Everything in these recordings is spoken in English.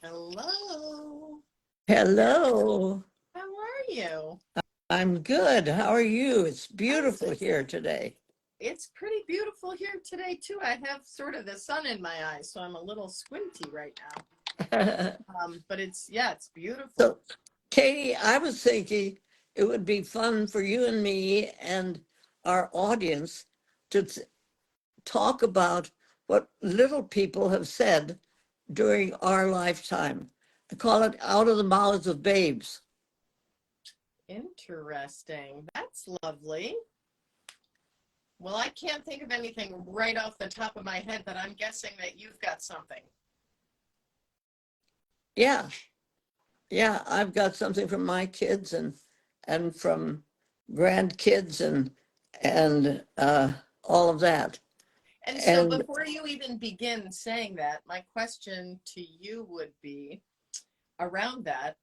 Hello. Hello. How are you? I'm good. How are you? It's I'm beautiful here today. It's pretty beautiful here today too. I have sort of the sun in my eyes, so I'm a little squinty right now. But it's So, beautiful. Katie, I was thinking it would be fun for you and me and our audience to talk about what little people have said during our lifetime. I call it out of the mouths of babes. Interesting. That's lovely. Well, I can't think of anything right off the top of my head, but I'm guessing that you've got something. Yeah, yeah, I've got something from my kids and from grandkids and all of that. And so And before you even begin saying that, my question to you would be around that,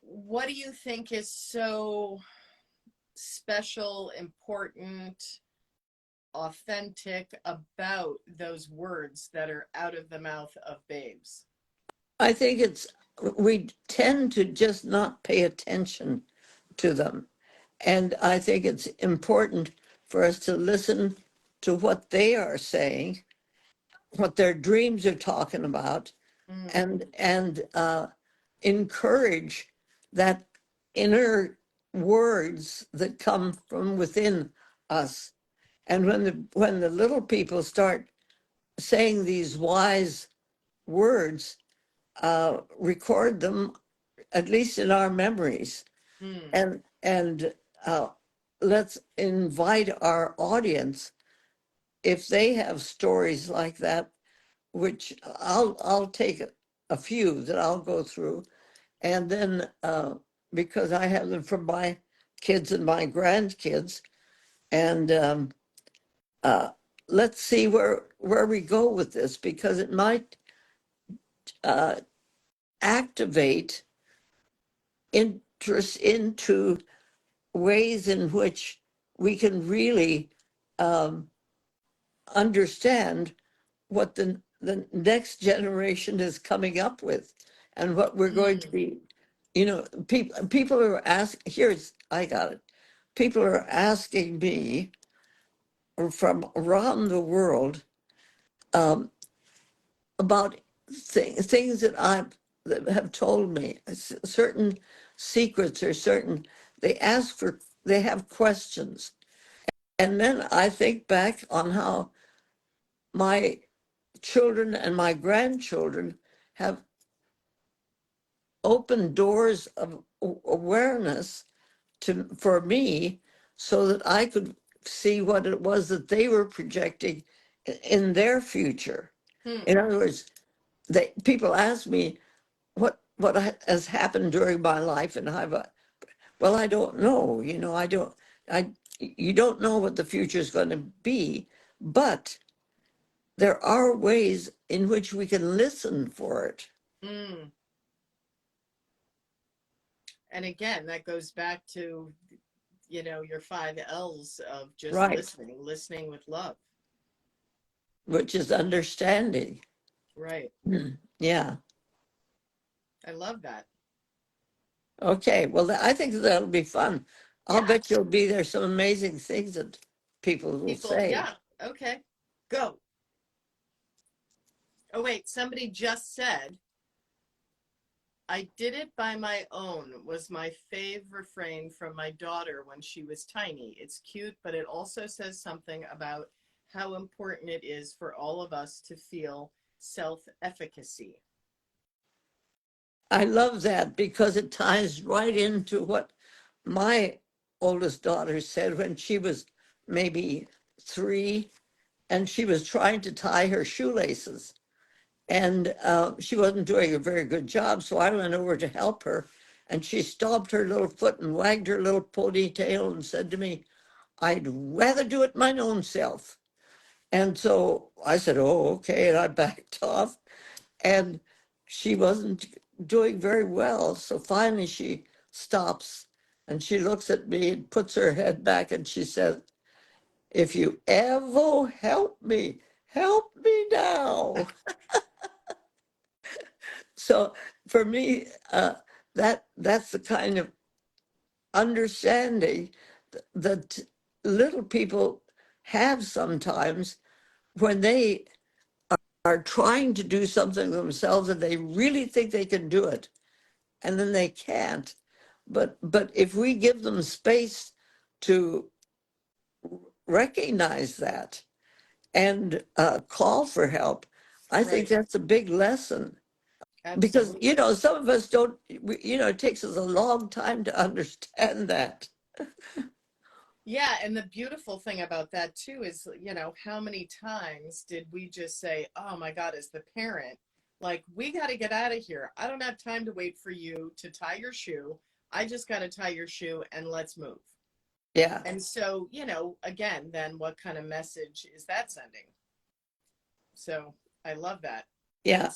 what do you think is so special, important, authentic about those words that are out of the mouth of babes? I think we tend to just not pay attention to them. And I think it's important for us to listen to what they are saying, what their dreams are talking about, Mm, and encourage that inner words that come from within us. And when the little people start saying these wise words, record them at least in our memories, mm, and uh, let's invite our audience if they have stories like that, which I'll take a few that I'll go through, and then because I have them from my kids and my grandkids, and uh, let's see where we go with this, because it might uh, activate interest into ways in which we can really um, understand what the next generation is coming up with and what we're going to mm. be. People are asking, here's, I got it. People are asking me from around the world um, about things that have told me, certain secrets or certain, they have questions. And then I think back on how my children and my grandchildren have opened doors of awareness for me so that I could see what it was that they were projecting in their future. Hmm. In other words, people ask me what has happened during my life, and well, I don't know. I you don't know what the future is going to be, but there are ways in which we can listen for it. Mm. And again, that goes back to, your 5 L's of just Right. listening with love. Which is understanding. Right. Yeah. I love that. Okay. Well, I think that'll be fun. I'll Yeah. bet you'll be there. Some amazing things that people will People, say. yeah. Okay. Go. Oh, wait. Somebody just said, I did it by my own was my fave refrain from my daughter when she was tiny. It's cute, but it also says something about how important it is for all of us to feel self-efficacy. I love that because it ties right into what my oldest daughter said when she was maybe 3, and she was trying to tie her shoelaces. And she wasn't doing a very good job, so I went over to help her. And she stomped her little foot and wagged her little ponytail and said to me, I'd rather do it my own self. And so I said, oh, okay. And I backed off. And she wasn't doing very well. So finally she stops and she looks at me and puts her head back and she says, if you ever help me now. So for me, that's the kind of understanding that little people have sometimes when they are trying to do something themselves and they really think they can do it, and then they can't. But if we give them space to recognize that and call for help, I think Right. that's a big lesson. Because, Absolutely. some of us don't, it takes us a long time to understand that. Yeah, and the beautiful thing about that too is, how many times did we just say, "Oh my God," as the parent, like, "We got to get out of here. I don't have time to wait for you to tie your shoe. I just got to tie your shoe and let's move." Yeah, And so, again, then what kind of message is that sending? So I love that. And yeah,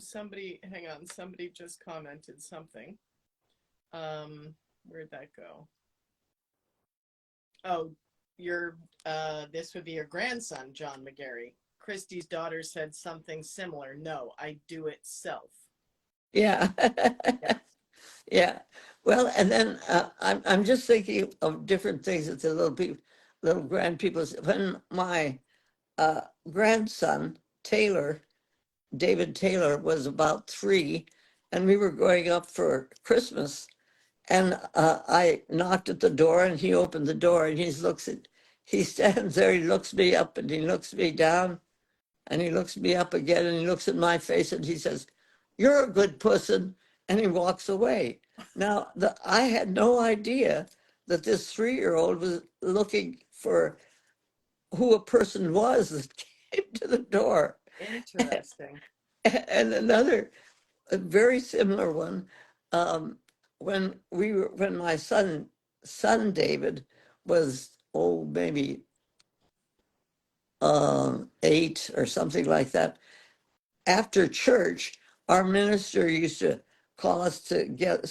somebody, hang on, somebody just commented something. Where'd that go? Oh, your this would be your grandson, John McGarry. Christy's daughter said something similar. No, I do it self. yeah. Yeah. Yeah. Well, and then I'm just thinking of different things that the little grand people. When my uh, grandson Taylor, David Taylor, was about 3, and we were going up for Christmas, and I knocked at the door, and he opened the door, and he stands there, he looks me up, and he looks me down, and he looks me up again, and he looks at my face, and he says, "You're a good person," and he walks away. Now, I had no idea that this 3-year-old was looking for who a person was that came to the door. Interesting. And another, a very similar one, um, when my son David was, maybe 8 or something like that. After church, our minister used to call us to get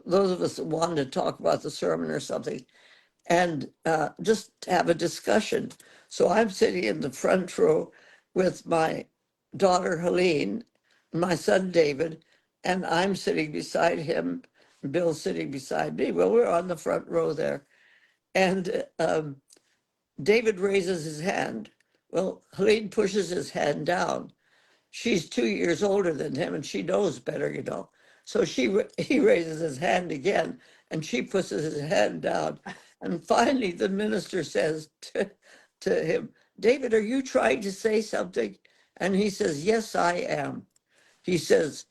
those of us that wanted to talk about the sermon or something, and just have a discussion. So I'm sitting in the front row with my daughter Helene, my son David, and I'm sitting beside him, Bill's sitting beside me. Well, we're on the front row there. And David raises his hand. Well, Helene pushes his hand down. She's 2 years older than him and she knows better. So he raises his hand again and she puts his hand down. And finally, the minister says to him, "David, are you trying to say something?" And he says, "Yes, I am." He says,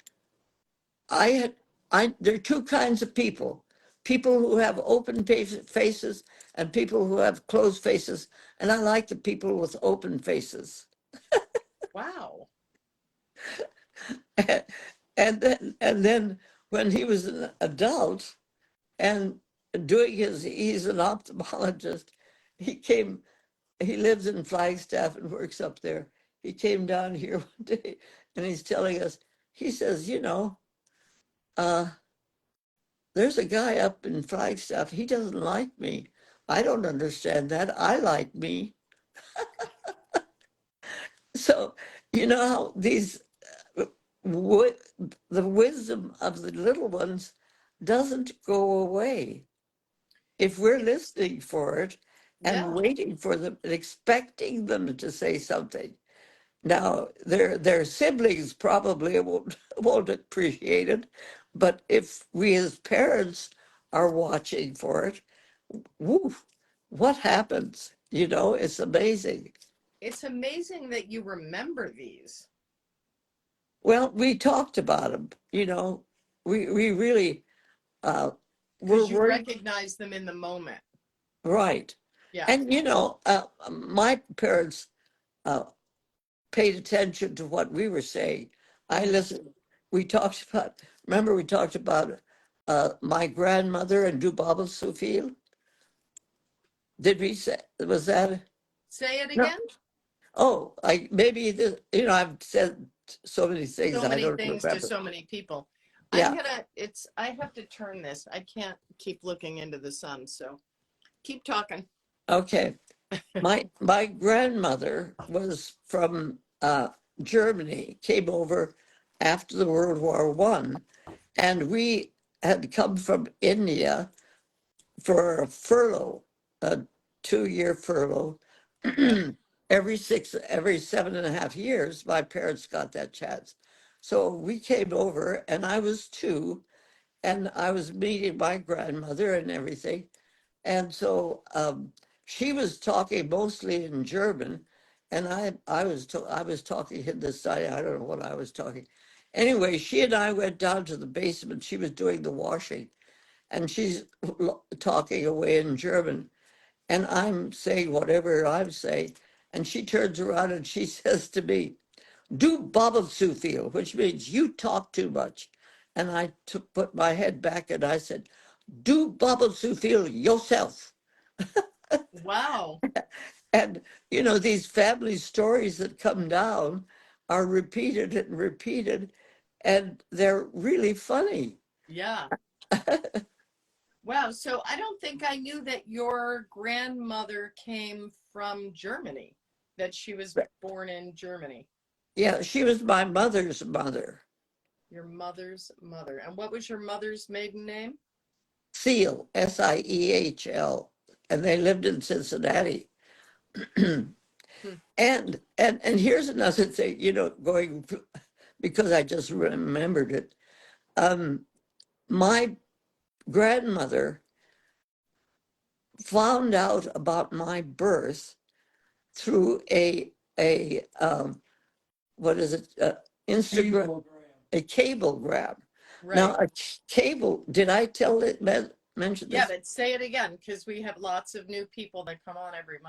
there are two kinds of people who have open faces and people who have closed faces. And I like the people with open faces." Wow. And then when he was an adult and he's an ophthalmologist, he came, he lives in Flagstaff and works up there. He came down here one day and he's telling us, he says, uh, there's a guy up in Flagstaff, he doesn't like me. I don't understand that. I like me. So, how the wisdom of the little ones doesn't go away if we're listening for it and Yeah. waiting for them and expecting them to say something. Now, their siblings probably won't appreciate it, but if we as parents are watching for it, woo, what happens? It's amazing. It's amazing that you remember these Well, we talked about them. We really uh, were because you worried. recognize them in the moment. Right. Yeah. And, my parents uh, paid attention to what we were saying. I Hmm. listened. Remember, we talked about my grandmother and Dubaba Sufil? Did we say, was that? Say it No. again. Oh, I've said so many things So I many don't things to remember. so many people. Yeah. I have to turn this. I can't keep looking into the sun. So keep talking. Okay. My grandmother was from Germany, came over after the World War One, and we had come from India for a furlough, a 2-year furlough. Okay. Every 7.5 years, my parents got that chance. So we came over, and I was 2, and I was meeting my grandmother and everything. And so she was talking mostly in German, and I was talking Hindustani. I don't know what I was talking. Anyway, she and I went down to the basement. She was doing the washing, and she's talking away in German, and I'm saying whatever I'm saying, and she turns around and she says to me, "Do babbel zu viel," which means you talk too much. And I put my head back and I said, "Do babbel zu viel yourself." Wow. And these family stories that come down are repeated and repeated, and they're really funny. Yeah. Wow. So I don't think I knew that your grandmother came from Germany, that she was born in Germany. Yeah, she was my mother's mother. Your mother's mother. And what was your mother's maiden name? Seal, Siehl, and they lived in Cincinnati. Hmm. And here's another thing, going because I just remembered it. My grandmother found out about my birth through a what is it? Instagram, a cablegram. Now, Right. a cable. Did I mention Yeah, this? but say it again because we have lots of new people that come on every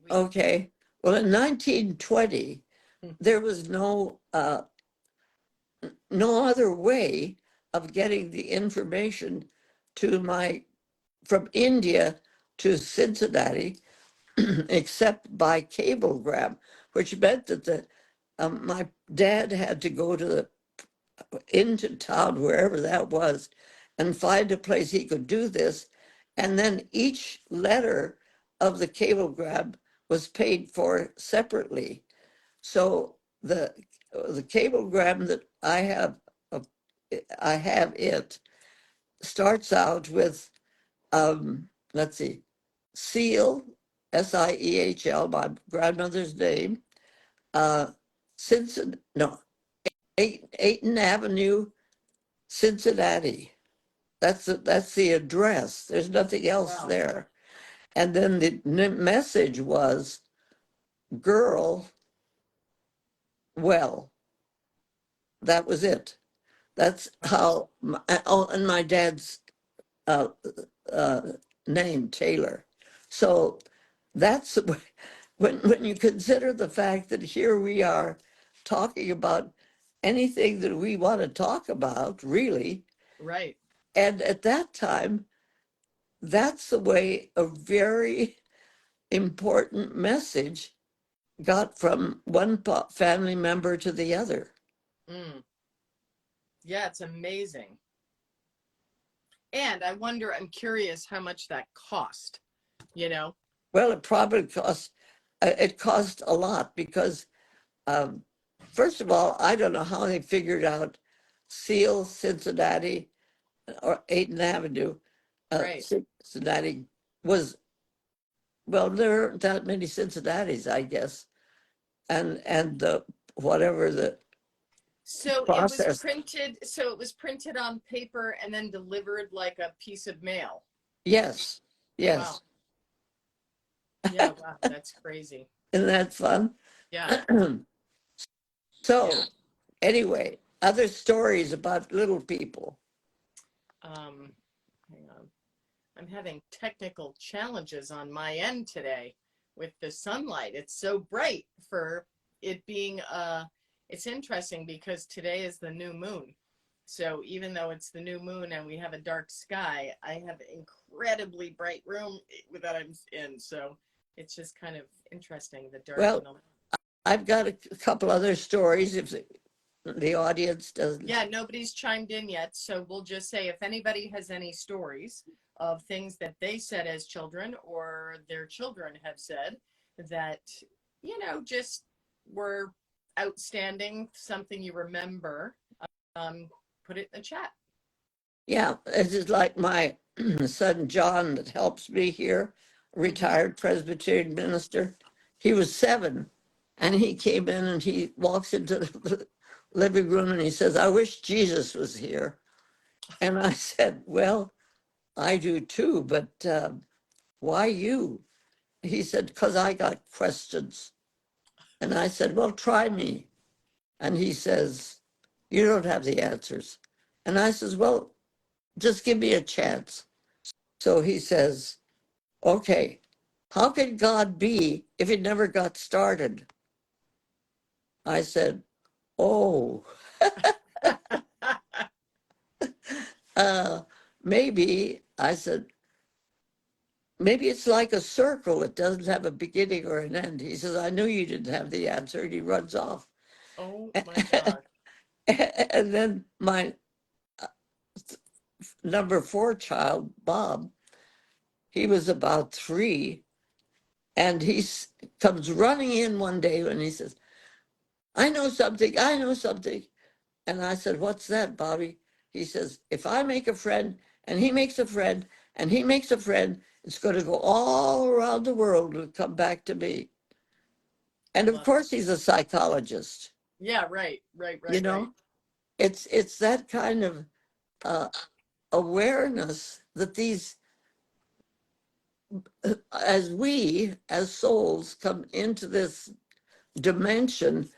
week. Okay. Well, in 1920, Hmm. there was no other way of getting the information to from India to Cincinnati except by cablegram, which meant that my dad had to go into town, wherever that was, and find a place he could do this. And then each letter of the cablegram was paid for separately. So the cablegram that uh, I have it starts out with let's see, Seal, Siehl, my grandmother's name, Cincinnati, no, Ayton Avenue, Cincinnati. That's the address. There's nothing else Wow. there. And then the message was, "Girl, well." That was it. That's Wow. how. Oh, and my dad's uh, uh, name, Taylor. So that's when you consider the fact that here we are talking about anything that we want to talk about, really. Right. And at that time, that's the way a very important message got from one family member to the other. Mm. Yeah, it's amazing. And I'm curious how much that cost, you know? Well, it cost a lot because, um, first of all, I don't know how they figured out Seal, Cincinnati, or 8th Avenue, Right. Cincinnati was, well, there aren't that many Cincinnatis, I guess. And whatever the process. So it was printed on paper and then delivered like a piece of mail. Yes, Wow. yes. Yeah, wow, that's crazy. Isn't that fun? Yeah. So, Yeah. anyway, other stories about little people. Um, hang on. I'm having technical challenges on my end today with the sunlight. It's so bright for it being it's interesting because today is the new moon. So even though it's the new moon and we have a dark sky, I have an incredibly bright room that I'm in. So it's just kind of interesting, the dark and Well, the light. I've got a couple other stories if the audience doesn't. Yeah, nobody's chimed in yet. So we'll just say if anybody has any stories of things that they said as children or their children have said that, just were outstanding, something you remember, Put it in the chat. Yeah, this is like my son John that helps me here, retired Presbyterian minister. He was 7, and he came in and he walks into the living room and he says, "I wish Jesus was here." And I said, "Well, I do too, but why you?" He said, "Because I got questions." And I said, "Well, try me." And he says, "You don't have the answers." And I says, "Well, just give me a chance." So he says, "Okay, how can God be if it never got started?" I said, "Oh, uh, maybe," I said, "maybe it's like a circle. It doesn't have a beginning or an end." He says, "I knew you didn't have the answer," and he runs off. Oh my God. And then my number 4 child, Bob, he was about 3, and comes running in one day and he says, "I know something, I know something." And I said, "What's that, Bobby?" He says, "If I make a friend and he makes a friend and he makes a friend, it's going to go all around the world and come back to me." And of Love it. course, he's a psychologist. Yeah, right, right, You right, right. know, it's that kind of uh, awareness that these, as we as souls come into this dimension,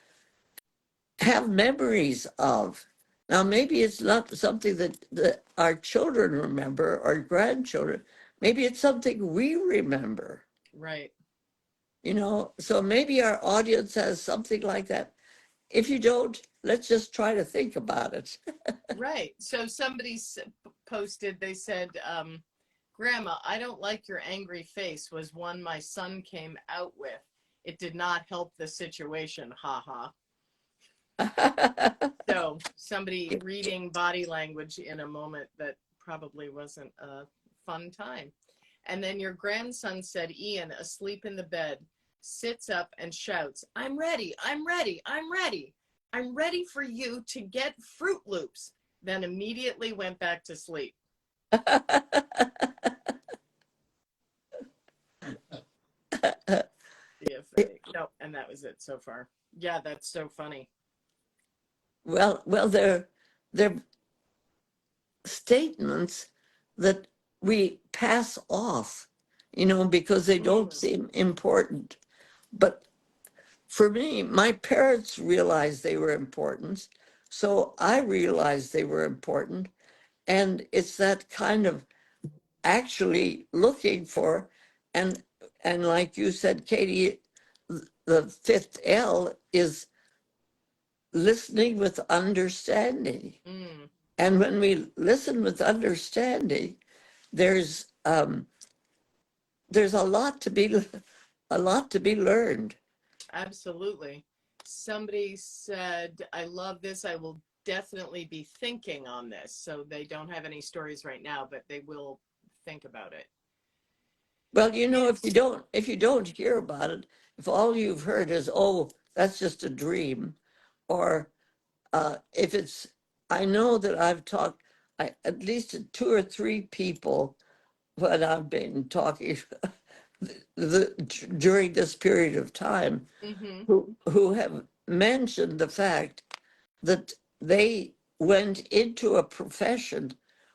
have memories of. Now, maybe it's not something that our children remember or grandchildren. Maybe it's something we remember, Right. So maybe our audience has something like that. If you don't, let's just try to think about it. Right. So somebody posted, they said, Grandma, I don't like your angry face was one my son came out with. It did not help the situation. Ha ha. So somebody reading body language in a moment that probably wasn't a fun time. And then your grandson said, Ian, asleep in the bed, sits up and shouts, I'm ready, I'm ready, I'm ready. I'm ready for you to get Fruit Loops. Then immediately went back to sleep. CFA. Nope. And that was it so far. Yeah, that's so funny. Well, they're statements that we pass off, because they don't seem important. But for me, my parents realized they were important. So I realized they were important. And it's that kind of actually looking for, and like you said, Katie, the 5th L is listening with understanding. Mm, And when we listen with understanding, there's there's a lot to be learned. absolutely. Somebody said, I love this. I will definitely be thinking on this. So they don't have any stories right now, but they will think about it. Well, if you don't hear about it, if all you've heard is, "Oh, that's just a dream," or if it's, I know that I've talked, at least to 2 or 3 people when I've been talking during this period of time, Mm-hmm. who have mentioned the fact that they went into a profession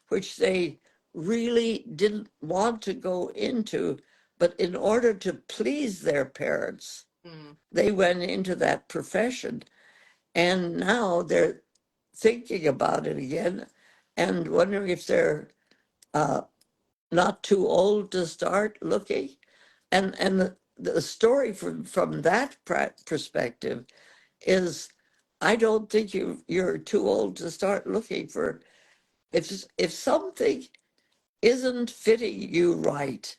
which they really didn't want to go into, but in order to please their parents, Mm, they went into that profession. And now they're thinking about it again and wondering if they're uh, not too old to start looking. And the story from that perspective is, I don't think you're too old to start looking for, if something isn't fitting you right,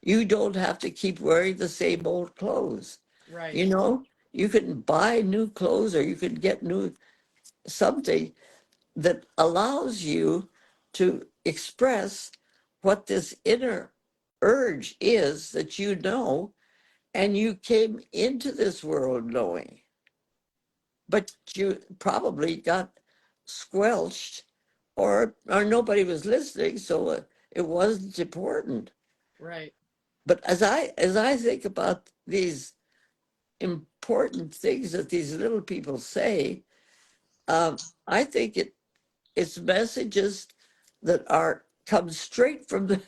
you don't have to keep wearing the same old clothes. right. You know, you can buy new clothes or you can get new something that allows you to express what this inner urge is that and you came into this world knowing. But you probably got squelched, or nobody was listening, so it wasn't important. Right. But as I think about these important things that these little people say, I think it's messages that are come straight from the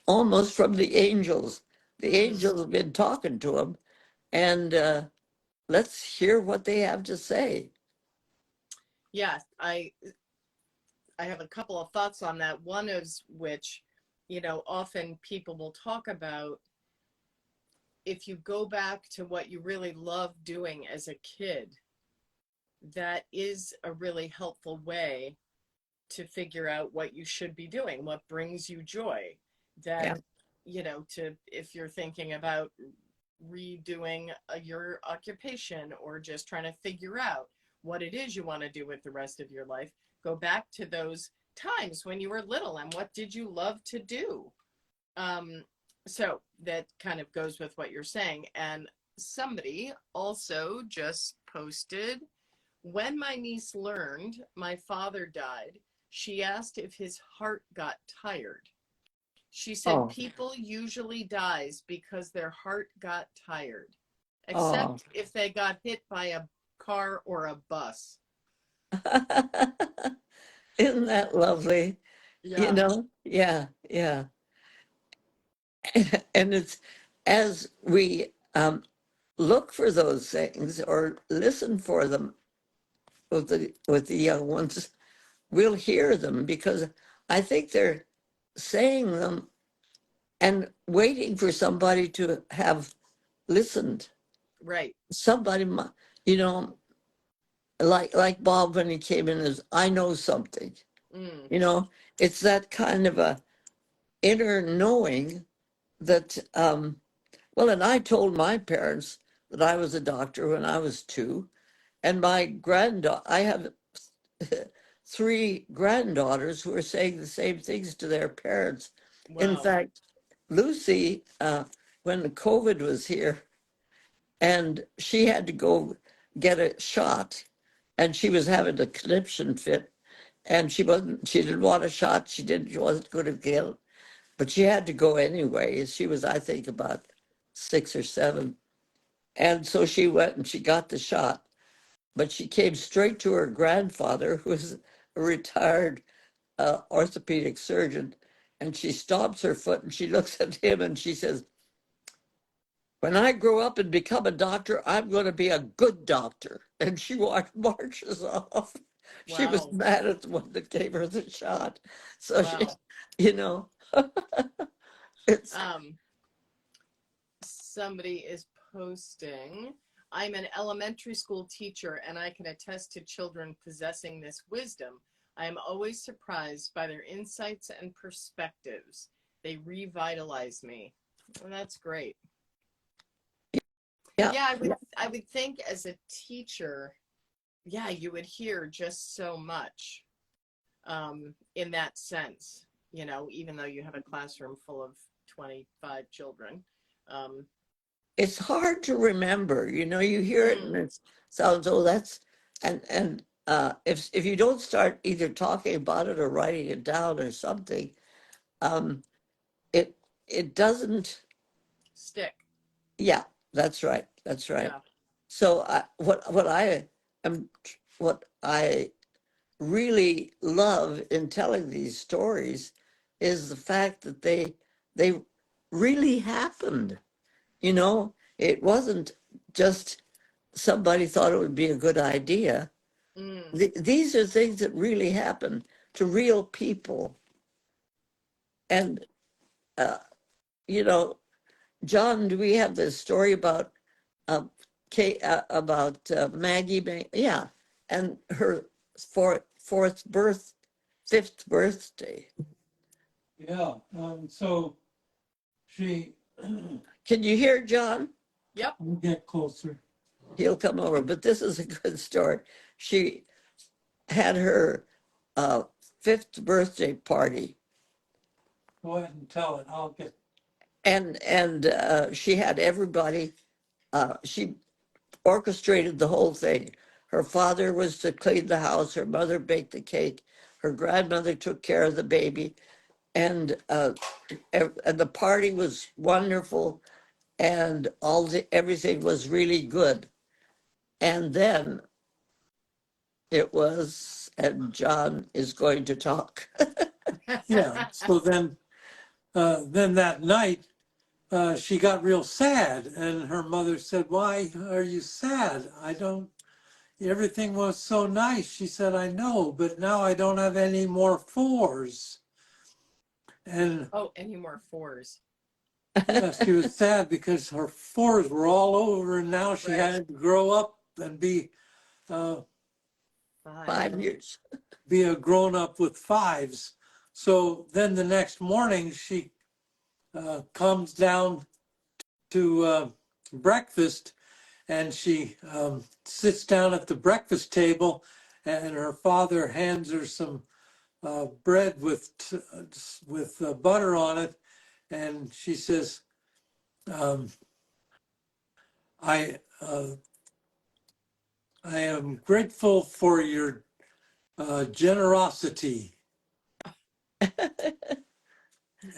almost from the angels. The Mm. angels have been talking to them, and let's hear what they have to say. Yeah, I have a couple of thoughts on that. One is which, often people will talk about if you go back to what you really loved doing as a kid, that is a really helpful way to figure out what you should be doing, what brings you joy. Yeah, That, to if you're thinking about redoing your occupation or just trying to figure out what it is you want to do with the rest of your life, go back to those times when you were little and what did you love to do. So that kind of goes with what you're saying. And somebody also just posted, when my niece learned my father died, she asked if his heart got tired. She said oh, people usually dies because their heart got tired, oh. except if they got hit by a car or a bus. Isn't that lovely? Yeah. Yeah, yeah. And it's as we look for those things or listen for them with the young ones, we'll hear them because I think they're saying them and waiting for somebody to have listened. Right. Somebody, you know, like Bob when he came in as I know something. Mm. You know, it's that kind of a inner knowing that. Well, and I told my parents that I was a doctor when I was 2, and my granddaughter. I have 3 granddaughters who are saying the same things to their parents. In Wow. fact, Lucy, when the COVID was here, and she had to go get a shot, and she was having a conniption fit, and she didn't want a shot. She wasn't going to get it, but she had to go anyway. She was, I think, about 6 or 7, and so she went and she got the shot. But she came straight to her grandfather, who was a retired orthopedic surgeon, and she stomps her foot and she looks at him and she says, "When I grow up and become a doctor, I'm going to be a good doctor." And she marches off. She was Wow. mad at the one that gave her the shot. So she, Wow. you know, it's Um, somebody is posting, I'm an elementary school teacher and I can attest to children possessing this wisdom. I am always surprised by their insights and perspectives. They revitalize me. Well, that's great. yeah, Yeah, yeah. I would think as a teacher, yeah, you would hear just so much in that sense, even though you have a classroom full of 25 children. Um, It's hard to remember. You hear it and mm, it sounds, oh, that's and if you don't start either talking about it or writing it down or something, um, it it doesn't. stick. Yeah, that's right. That's right. Yeah. So what I really love in telling these stories is the fact that they really happened. It wasn't just somebody thought it would be a good idea. Mm. These are things that really happen to real people. And, uh, you know, John, do we have the story about Maggie? Yeah, and her fifth birthday. Yeah. So she Can you hear John? Yep. will get closer. He'll come over. But this is a good story. She had her uh, fifth birthday party, Go ahead and tell it. I'll get. and she had everybody. She orchestrated the whole thing. Her father was to clean the house. Her mother baked the cake. Her grandmother took care of the baby. And the party was wonderful. And everything was really good. And then it was, and John is going to talk. Yeah. So then that night, she got real sad, and her mother said, "Why are you sad? Everything was so nice." She said, "I know, but now I don't have any more fours." And Oh, any more fours? yeah, she was sad because her fours were all over, and now she Right. had to grow up and be uh, 5 years. be a grown up with fives. So then the next morning, she comes down to breakfast, and she sits down at the breakfast table, and her father hands her some bread with butter on it, and she says, um, "I I am grateful for your generosity."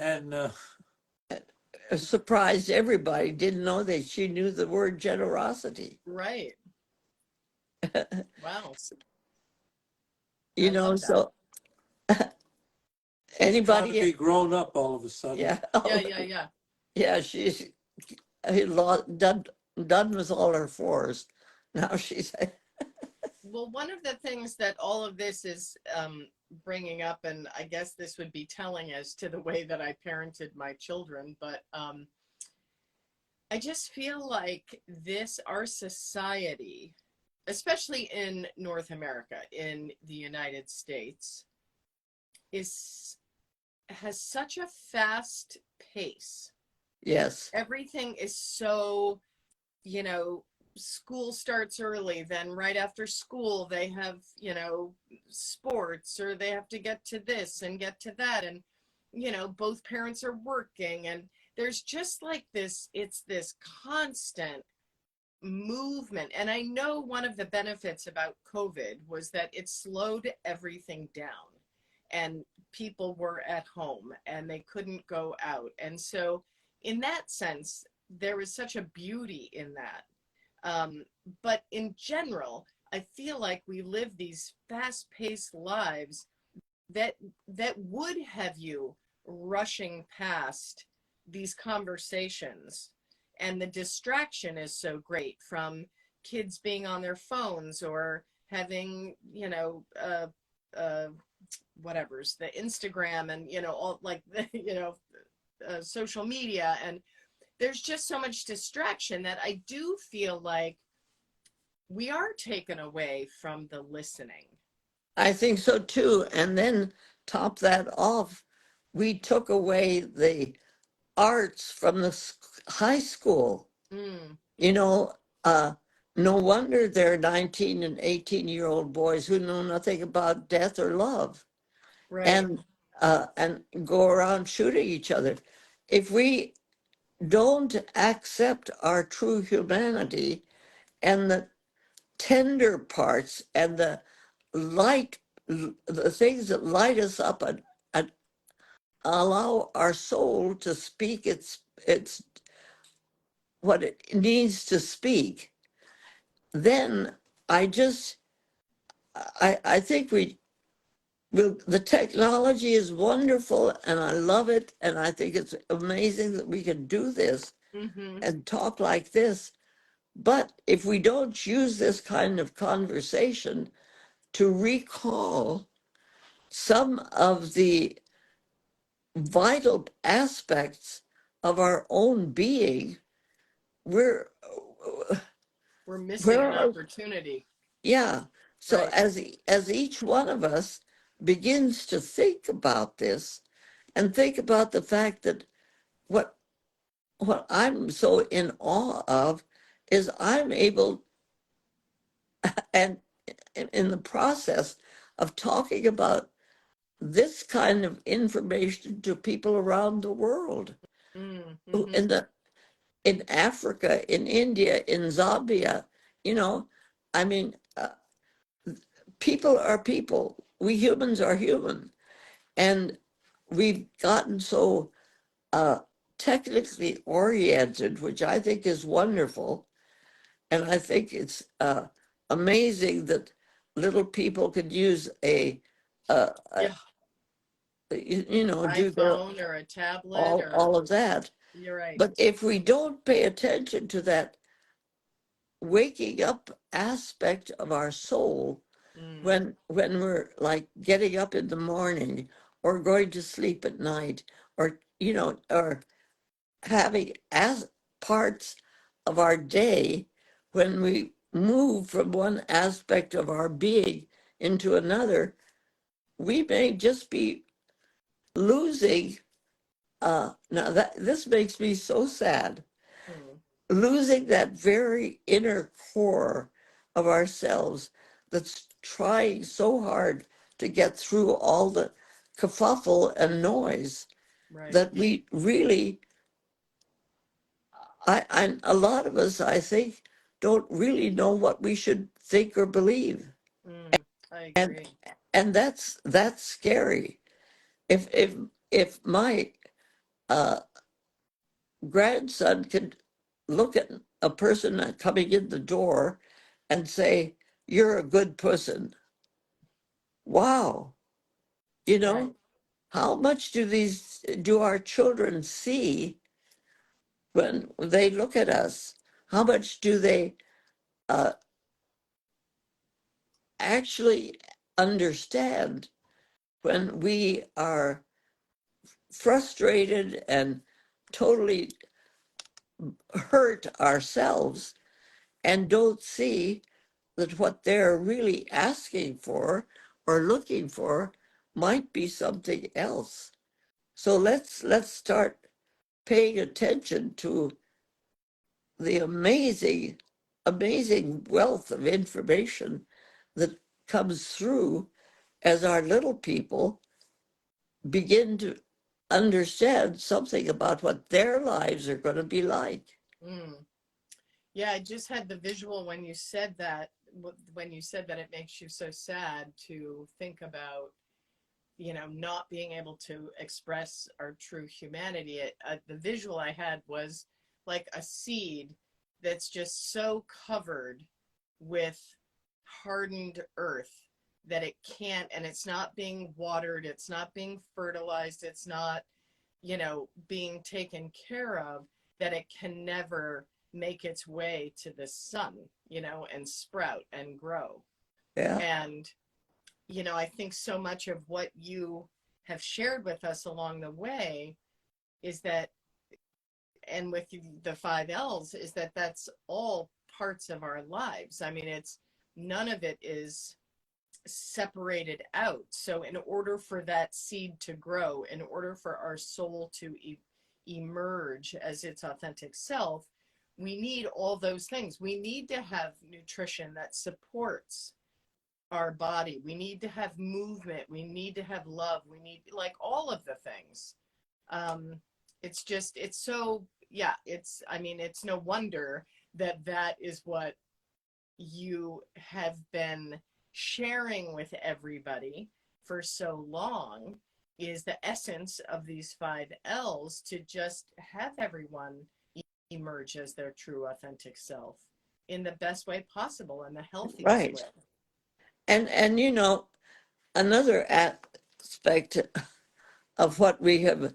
And Surprised everybody. Didn't know that she knew the word generosity. Right. Wow. You I know, love that. so she's got to anybody, be grown up all of a sudden. yeah, Yeah. yeah, she's done with all her fours. Now she's, Well, one of the things that all of this is bringing up, and I guess this would be telling as to the way that I parented my children, but I just feel like our society, especially in North America, in the United States, has such a fast pace. yes, Everything is so, school starts early, then right after school they have, sports, or they have to get to this and get to that, and both parents are working, and there's just like it's this constant movement. And I know one of the benefits about COVID was that it slowed everything down, and people were at home and they couldn't go out. And so, in that sense, there was such a beauty in that. But in general, I feel like we live these fast-paced lives that would have you rushing past these conversations, and the distraction is so great from kids being on their phones or having whatever's the Instagram, and all like the social media, and there's just so much distraction that I do feel like we are taken away from the listening. I think so too. And then top that off, we took away the arts from the high school. Mm, You know, uh, no wonder they're 19 and 18-year-old boys who know nothing about death or love, right. and go around shooting each other. If we don't accept our true humanity and the tender parts and the light, the things that light us up, and allow our soul to speak its what it needs to speak, then I just I think the technology is wonderful and I love it, and I think it's amazing that we can do this Mm-hmm. and talk like this. But if we don't use this kind of conversation to recall some of the vital aspects of our own being, we're We're missing where an are, opportunity. yeah. So Right. as each one of us begins to think about this and think about the fact that what what I'm so in awe of is I'm able, and in the process of talking about this kind of information to people around the world, Mm-hmm. in in Africa, in India, in Zambia, you know, I mean, people are people. We humans are human. And we've gotten so uh, technically oriented, which I think is wonderful. And I think it's amazing that little people could use a Yeah, do their iPhone or a tablet or all of that. you're right. But if we don't pay attention to that waking up aspect of our soul, Mm, when we're like getting up in the morning or going to sleep at night, or or having as parts of our day, when we move from one aspect of our being into another, we may just be losing. Now that this makes me so sad, mm, losing that very inner core of ourselves that's trying so hard to get through all the kerfuffle and noise, right. that we really, a lot of us, I think, don't really know what we should think or believe. Mm, I And agree. that's scary. If my uh, grandson could look at a person coming in the door and say, "You're a good person." Wow. You Right. know, how much do our children see when they look at us? How much do they uh, actually understand when we are frustrated and totally hurt ourselves, and don't see that what they're really asking for or looking for might be something else? So let's start paying attention to the amazing wealth of information that comes through as our little people begin to understand something about what their lives are going to be like. Mm. Yeah, I just had the visual when you said that, when you said that it makes you so sad to think about, not being able to express our true humanity. The visual I had was like a seed that's just so covered with hardened earth that it can't, and it's not being watered, it's not being fertilized, it's not, being taken care of, that it can never make its way to the sun, and sprout and grow. Yeah, And I think so much of what you have shared with us along the way is that, and with the five L's, is that that's all parts of our lives. I mean, it's none of it is separated out. So, in order for that seed to grow, in order for our soul to emerge as its authentic self, we need all those things. We need to have nutrition that supports our body. We need to have movement. We need to have love. We need, like, all of the things. It's just, it's so, yeah, I mean, it's no wonder that that is what you have been sharing with everybody for so long, is the essence of these five L's, to just have everyone emerge as their true authentic self in the best way possible and the healthiest right. way. And another aspect of what we have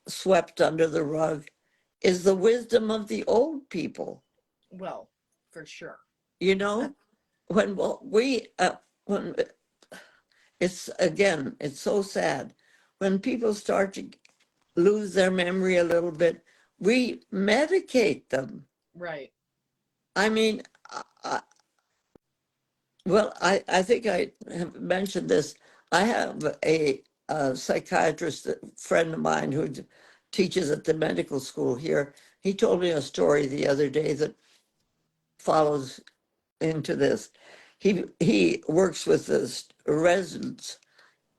swept under the rug is the wisdom of the old people. Well, for sure. You know, when well, we when it's so sad when people start to lose their memory a little bit. We medicate them. Right. I mean, I, I think I have mentioned this. I have a psychiatrist, a friend of mine who teaches at the medical school here. He told me a story the other day that follows into this. He works with the residents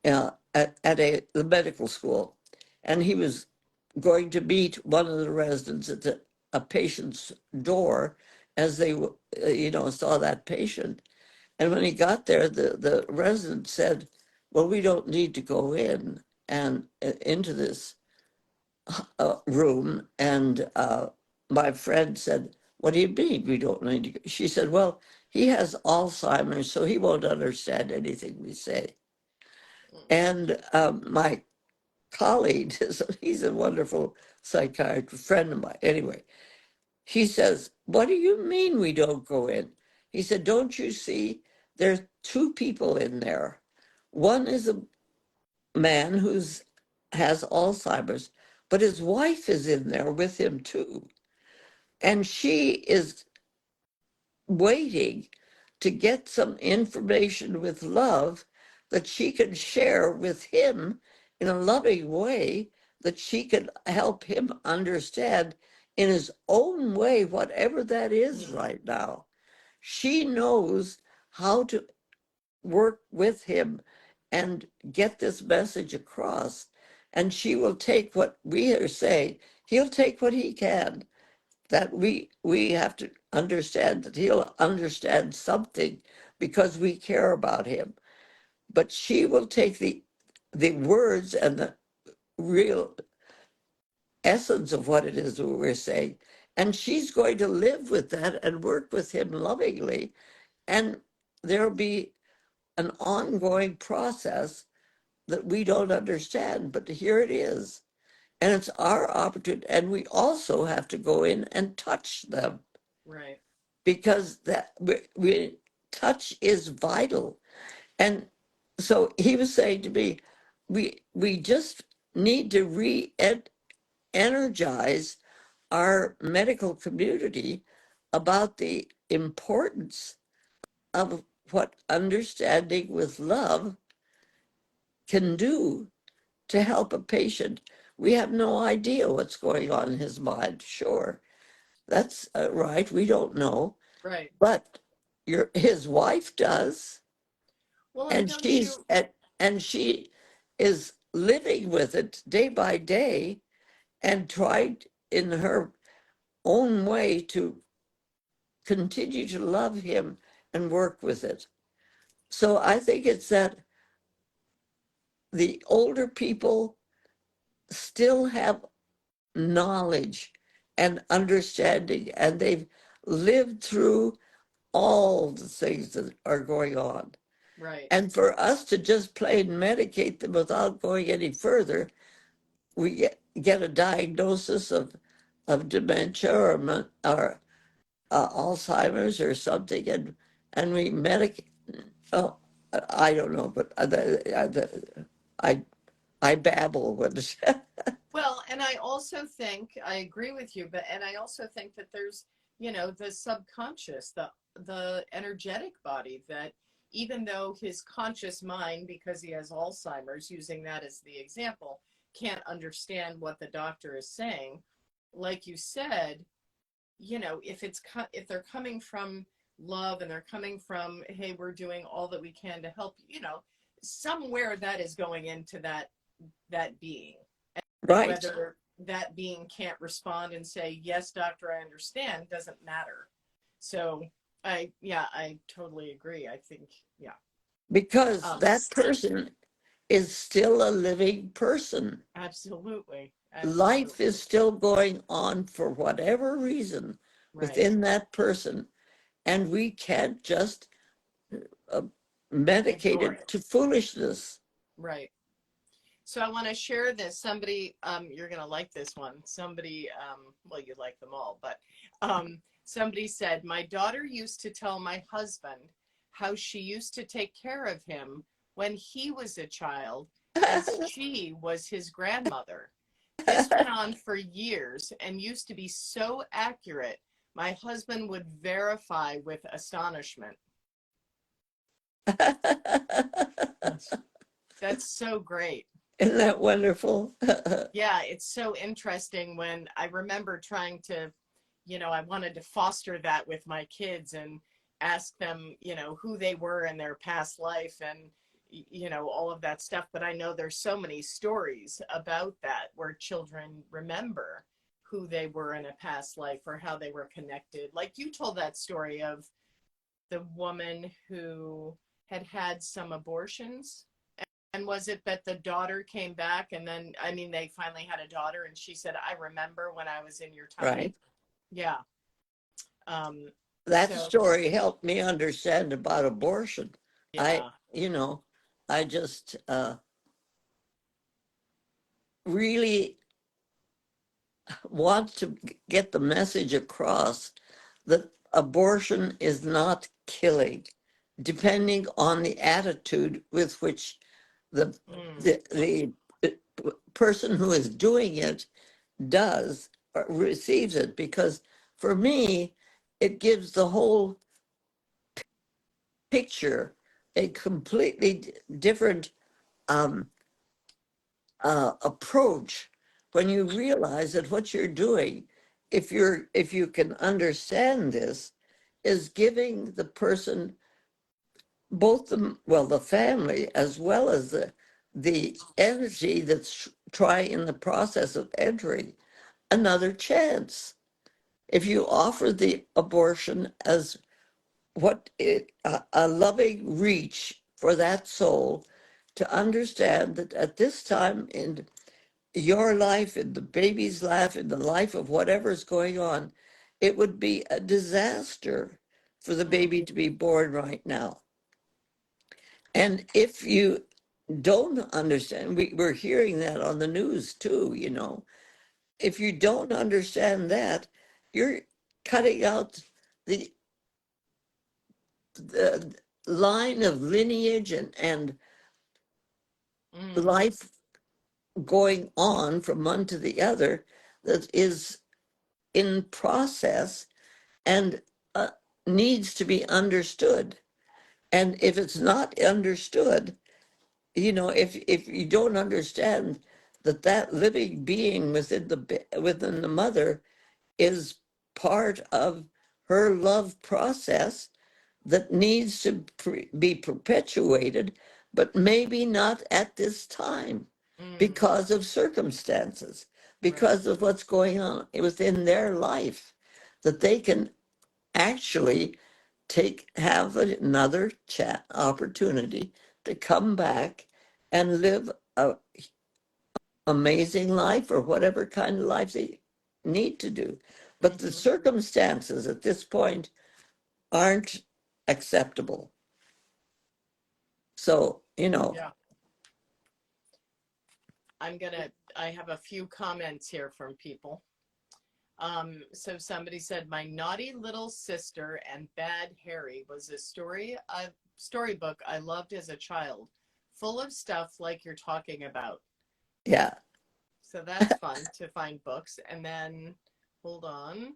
at the medical school, and he was going to meet one of the residents at a patient's door as they saw that patient, And when he got there, the resident said, well, we don't need to go in and into this room. And my friend said, what do you mean we don't need to go? She said, well, he has Alzheimer's, so he won't understand anything we say. And my colleague, he's a wonderful psychiatrist, friend of mine. Anyway, he says, what do you mean we don't go in? He said, don't you see there's two people in there? One is a man who's has Alzheimer's, but his wife is in there with him too. And she is waiting to get some information with love that she can share with him in a loving way, that she can help him understand in his own way, whatever that is right now. She knows how to work with him and get this message across. And she will take what we are saying, he'll take what he can. That we have to understand that he'll understand something because we care about him. But she will take the words and the real essence of what it is that we're saying, and she's going to live with that and work with him lovingly. And there'll be an ongoing process that we don't understand, but here it is. And it's our opportunity. And we also have to go in and touch them. Right. Because that touch is vital. And so he was saying to me, we just need to re-energize our medical community about the importance of what understanding with love can do to help a patient. We have no idea what's going on in his mind. Sure, that's right. We don't know. Right. But his wife does, Well, and and don't you? she is living with it day by day, and tried in her own way to continue to love him and work with it. So I think it's that the older people still have knowledge and understanding, and they've lived through all the things that are going on. Right. And for us to just plain medicate them without going any further, we get a diagnosis of dementia or Alzheimer's or something, and we medicate. Oh, I don't know, but I I babble when Well, and I also think I agree with you, but and I also think that there's, the subconscious, the energetic body that even though his conscious mind, because he has Alzheimer's, using that as the example, can't understand what the doctor is saying, like you said, if they're coming from love and they're coming from, hey, we're doing all that we can to help, somewhere that is going into that being. And right. whether that being can't respond and say, yes, doctor, I understand, doesn't matter. So I totally agree. I think, yeah. Because Um, that person is still a living person. absolutely. Life Absolutely. is still going on for whatever reason Right. within that person, and we can't just uh, medicate Ignore it it. to foolishness. Right. So I want to share this. Somebody, you're going to like this one. Somebody, well, you like them all, but somebody said, my daughter used to tell my husband how she used to take care of him when he was a child, as she was his grandmother. This went on for years and used to be so accurate. My husband would verify with astonishment. That's so great. Isn't that wonderful? Yeah, it's so interesting when I remember trying to, I wanted to foster that with my kids and ask them, who they were in their past life and, all of that stuff. But I know there's so many stories about that where children remember who they were in a past life or how they were connected. Like you told that story of the woman who had some abortions. And was it that the daughter came back and then, I mean, they finally had a daughter and she said, I remember when I was in your tummy. Right. Yeah. Um, That so, story helped me understand about abortion. I, yeah. you know, I just really want to get the message across that abortion is not killing, depending on the attitude with which the Mm, the person who is doing it does or receives it. Because for me, it gives the whole picture a completely different um, approach when you realize that what you're doing, if you can understand this, is giving the person, both the family as well as the energy that's trying in the process of entering, another chance. If you offer the abortion as a loving reach for that soul to understand that at this time in your life, in the baby's life, in the life of whatever's going on, it would be a disaster for the mm, baby to be born right now. And if you don't understand, we're hearing that on the news too, you know. If you don't understand that, you're cutting out the the line of lineage and mm, life going on from one to the other that is in process and needs to be understood. And if it's not understood, you know, if you don't understand that that living being within the mother is part of her love process that needs to be perpetuated, but maybe not at this time mm, because of circumstances, right. because of what's going on within their life, that they can actually have another chat opportunity to come back and live a amazing life or whatever kind of life they need to do. But the Hmm. circumstances at this point aren't acceptable. So, you know, Yeah. I have a few comments here from people. So somebody said, my naughty little sister and Bad Harry was a storybook I loved as a child, full of stuff like you're talking about. yeah, So that's fun to find books. And then, hold on.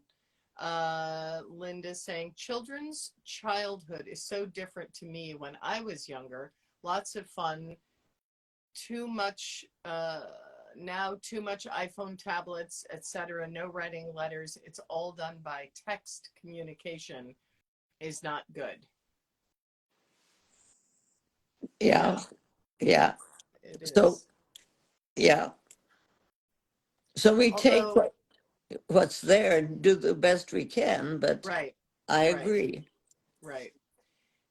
Linda's saying, children's childhood is so different to me when I was younger. Lots of fun, too much now too much iPhone tablets, etc. No writing letters. It's all done by text. Communication is not good. yeah, Yeah, yeah. it So, is. yeah. So we take Although, what's there and do the best we can, but right, I right, agree. right.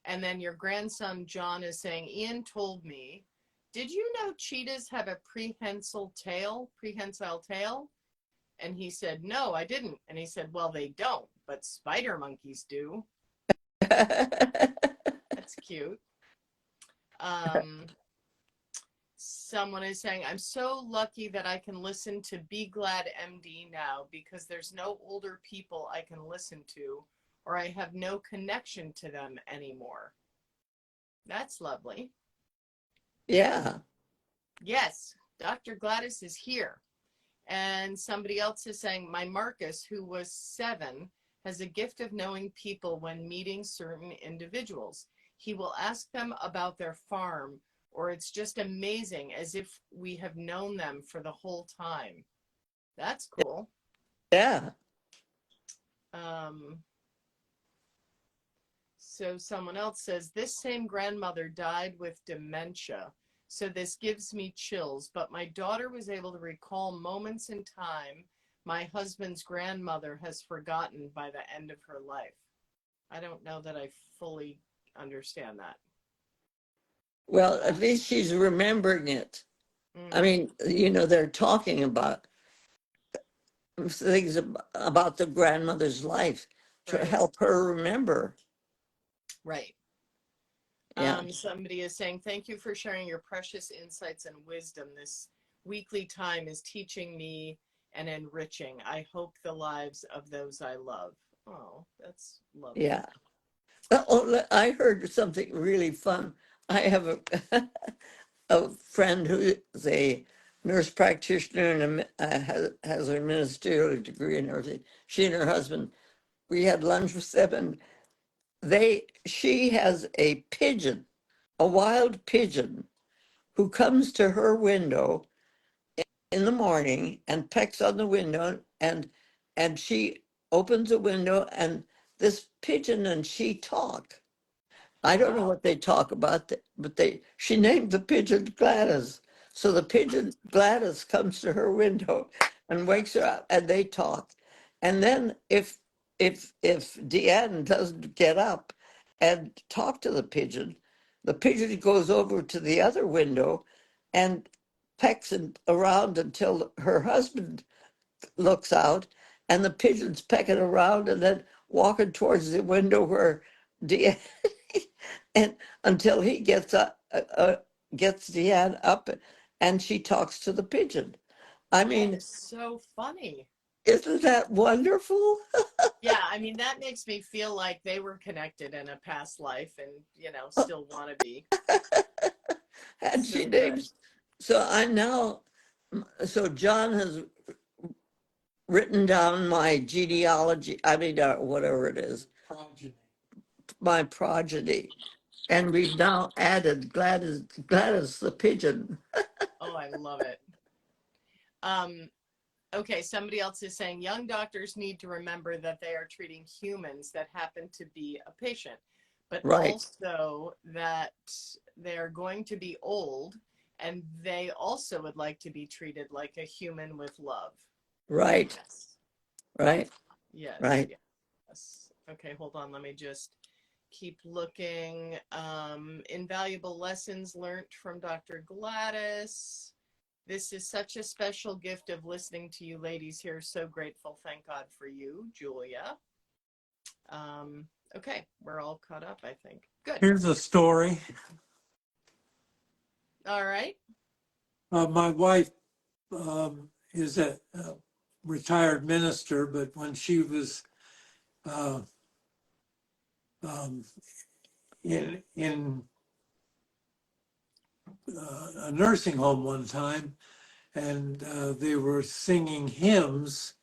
And then your grandson John is saying, Ian told me, did you know cheetahs have a prehensile tail? And he said, no, I didn't. And he said, well, they don't, but spider monkeys do. That's cute. Um, Someone is saying, I'm so lucky that I can listen to Be Glad MD now because there's no older people I can listen to, or I have no connection to them anymore. That's lovely. Yeah, Yes, Dr. Gladys is here. And somebody else is saying, my Marcus, who was 7, has a gift of knowing people when meeting certain individuals. He will ask them about their farm, or it's just amazing, as if we have known them for the whole time. That's cool. yeah, Um, so someone else says, this same grandmother died with dementia. So this gives me chills, but my daughter was able to recall moments in time my husband's grandmother has forgotten by the end of her life. I don't know that I fully understand that. Well, at least she's remembering it. I Mm, mean, they're talking about things about the grandmother's life to right, help her remember. right. Yeah, Somebody is saying, thank you for sharing your precious insights and wisdom. This weekly time is teaching me and enriching. I hope the lives of those I love. Oh, that's lovely. yeah. Oh, I heard something really fun. I have a friend who is a nurse practitioner and has a ministerial degree and everything. She and her husband, we had lunch with them, and she has a pigeon, a wild pigeon, who comes to her window in the morning and pecks on the window, and she opens the window, and this pigeon and she talk. I don't know Wow. what they talk about, but she named the pigeon Gladys. So the pigeon Gladys comes to her window and wakes her up, and they talk. And then if Deanne doesn't get up and talk to the pigeon goes over to the other window and pecks around until her husband looks out, and the pigeon's pecking around and then walking towards the window where Deanne, and until he gets Deanne up, and she talks to the pigeon. I That mean, is so funny. isn't that wonderful? Yeah, I mean, that makes me feel like they were connected in a past life and, still want to be. And she So good. names. So I'm now. So John has written down my genealogy. I mean, whatever it is, Progeny. my progeny. And we've now added Gladys the pigeon. Oh, I love it. Um, okay, somebody else is saying young doctors need to remember that they are treating humans that happen to be a patient, but Right, also that they're going to be old and they also would like to be treated like a human with love. right, Yes, right, yes, right. yes. Okay, hold on. Let me just keep looking. Invaluable lessons learned from Dr. Gladys. This is such a special gift of listening to you ladies here. So grateful. Thank God for you, Julia. Okay, we're all caught up, I think. Good. Here's a story. All right. My wife is a retired minister, but when she was uh, um, in a nursing home one time, and they were singing hymns.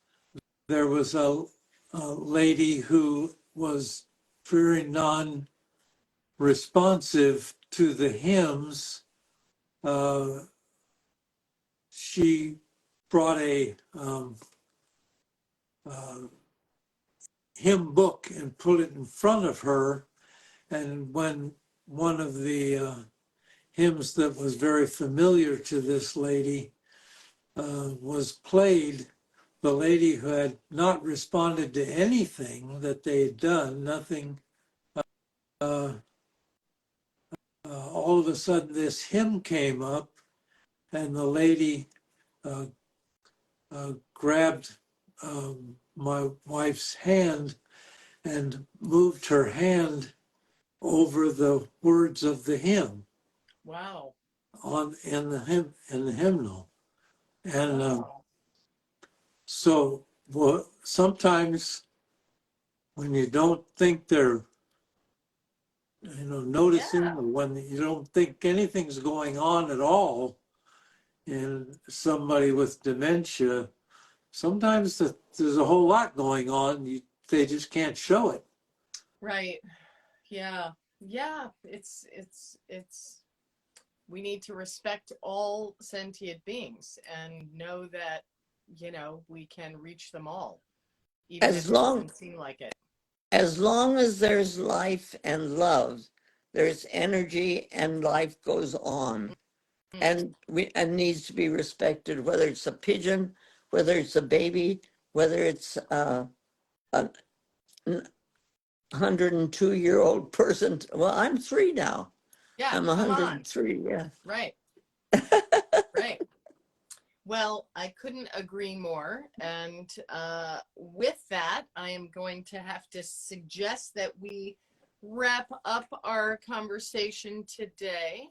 There was a lady who was very non-responsive to the hymns. Uh, she brought a uh, hymn book and put it in front of her. And when one of the hymns that was very familiar to this lady was played, the lady who had not responded to anything that they had done, nothing, uh, all of a sudden this hymn came up, and the lady uh, grabbed my wife's hand and moved her hand over the words of the hymn Wow. in the hymnal. And Wow. so sometimes when you don't think they're noticing, Yeah. or when you don't think anything's going on at all in somebody with dementia, sometimes there's a whole lot going on. They just can't show it. Right. Yeah. Yeah. It's we need to respect all sentient beings and know that, we can reach them all, even if As it long doesn't seem like it. as long as there's life and love, there's energy and life goes on. Mm, And needs to be respected, whether it's a pigeon, whether it's a baby, whether it's a 102-year-old person. Well, I'm 3 now. Yeah, I'm come on. 103, yeah. Right, right. Well, I couldn't agree more. And with that, I am going to have to suggest that we wrap up our conversation today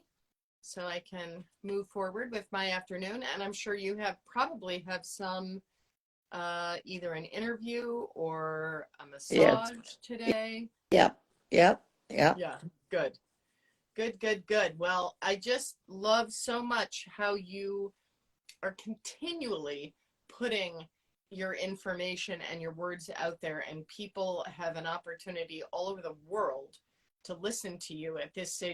so I can move forward with my afternoon. And I'm sure you probably have some either an interview or a Yes. massage today. Yep. Yep. Yep. Yeah, good. Good, good, good. Well, I just love so much how you are continually putting your information and your words out there, and people have an opportunity all over the world to listen to you at this stage